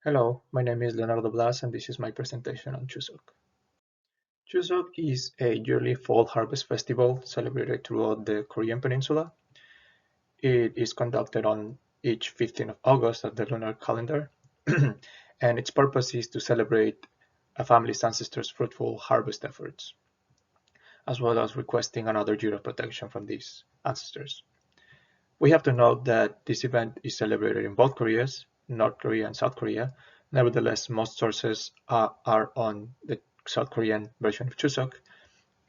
Hello, my name is Leonardo Blas and this is my presentation on Chuseok. Chuseok is a yearly fall harvest festival celebrated throughout the Korean peninsula. It is conducted on each 15th of August of the lunar calendar, and its purpose is to celebrate a family's ancestors' fruitful harvest efforts, as well as requesting another year of protection from these ancestors. We have to note that this event is celebrated in both Koreas, North Korea and South Korea. Nevertheless, most sources are on the South Korean version of Chuseok,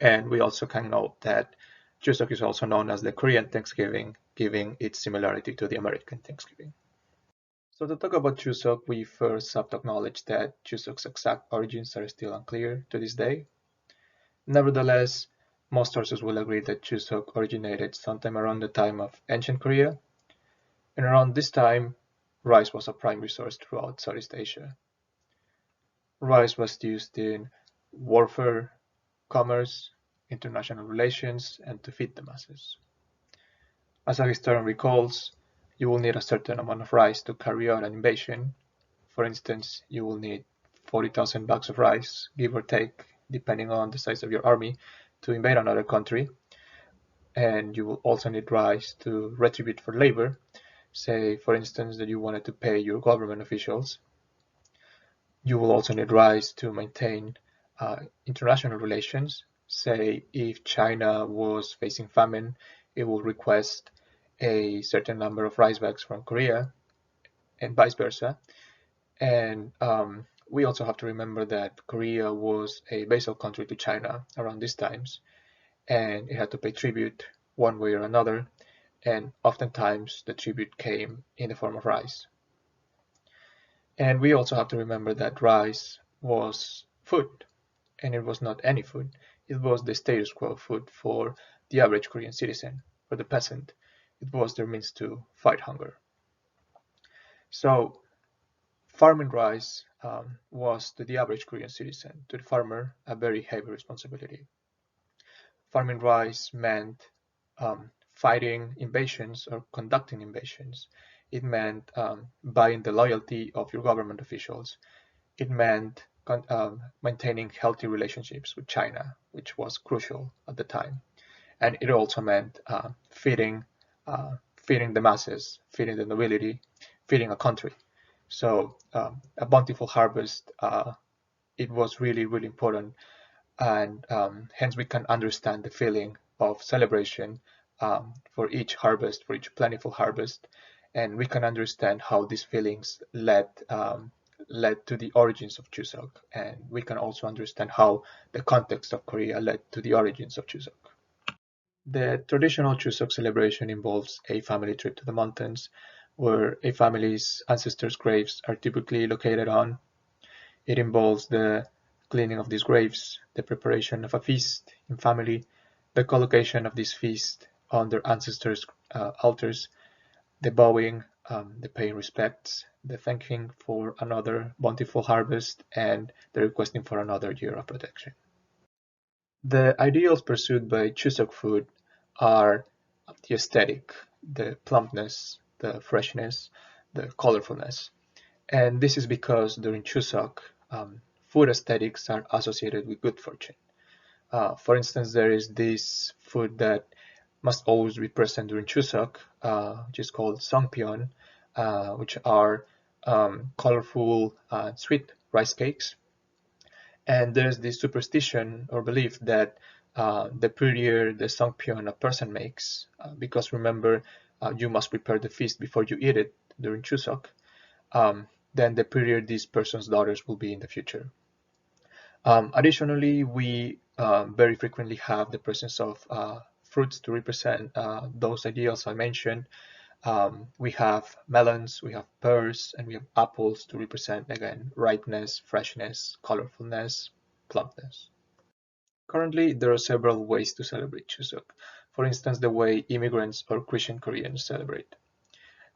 and we also can note that Chuseok is also known as the Korean Thanksgiving, giving its similarity to the American Thanksgiving. So to talk about Chuseok, we first have to acknowledge that Chuseok's exact origins are still unclear to this day. Nevertheless, most sources will agree that Chuseok originated sometime around the time of ancient Korea, and around this time, rice was a prime resource throughout Southeast Asia. Rice was used in warfare, commerce, international relations, and to feed the masses. As a historian recalls, you will need a certain amount of rice to carry out an invasion. For instance, you will need 40,000 bags of rice, give or take, depending on the size of your army, to invade another country. And you will also need rice to retribute for labor. Say, for instance, that you wanted to pay your government officials. You will also need rice to maintain international relations. Say, if China was facing famine, it will request a certain number of rice bags from Korea and vice versa. And we also have to remember that Korea was a vassal country to China around these times, and it had to pay tribute one way or another, and oftentimes the tribute came in the form of rice. And we also have to remember that rice was food, and it was not any food. It was the status quo food for the average Korean citizen, for the peasant. It was their means to fight hunger. So farming rice was to the average Korean citizen, to the farmer, a very heavy responsibility. Farming rice meant fighting invasions or conducting invasions. It meant buying the loyalty of your government officials. It meant maintaining healthy relationships with China, which was crucial at the time. And it also meant feeding the masses, feeding the nobility, feeding a country. So a bountiful harvest, it was really, really important. And hence we can understand the feeling of celebration for each harvest, for each plentiful harvest. And we can understand how these feelings led to the origins of Chuseok, and we can also understand how the context of Korea led to the origins of Chuseok. The traditional Chuseok celebration involves a family trip to the mountains, where a family's ancestors' graves are typically located on. It involves the cleaning of these graves, the preparation of a feast in family, the collocation of this feast on their ancestors' altars, the bowing, the paying respects, the thanking for another bountiful harvest, and the requesting for another year of protection. The ideals pursued by Chuseok food are the aesthetic, the plumpness, the freshness, the colorfulness. And this is because during Chuseok, food aesthetics are associated with good fortune. For instance, there is this food that must always be present during Chuseok, which is called songpyeon, which are colorful sweet rice cakes. And there's this superstition or belief that the prettier the songpyeon a person makes, because remember, you must prepare the feast before you eat it during Chuseok, then the prettier this person's daughters will be in the future. Additionally, we very frequently have the presence of fruits to represent those ideals I mentioned. We have melons, we have pears, and we have apples to represent, again, ripeness, freshness, colorfulness, plumpness. Currently, there are several ways to celebrate Chuseok. For instance, the way immigrants or Christian Koreans celebrate.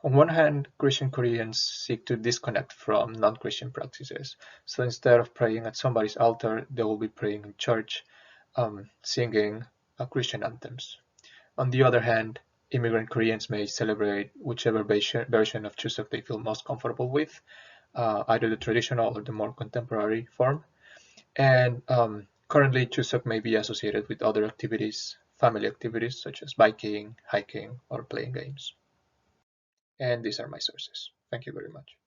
On one hand, Christian Koreans seek to disconnect from non-Christian practices. So instead of praying at somebody's altar, they will be praying in church, singing Christian anthems. On the other hand, immigrant Koreans may celebrate whichever version of Chuseok they feel most comfortable with. either the traditional or the more contemporary form. And currently, Chuseok may be associated with other activities, family activities such as biking, hiking, or playing games. And these are my sources. Thank you very much.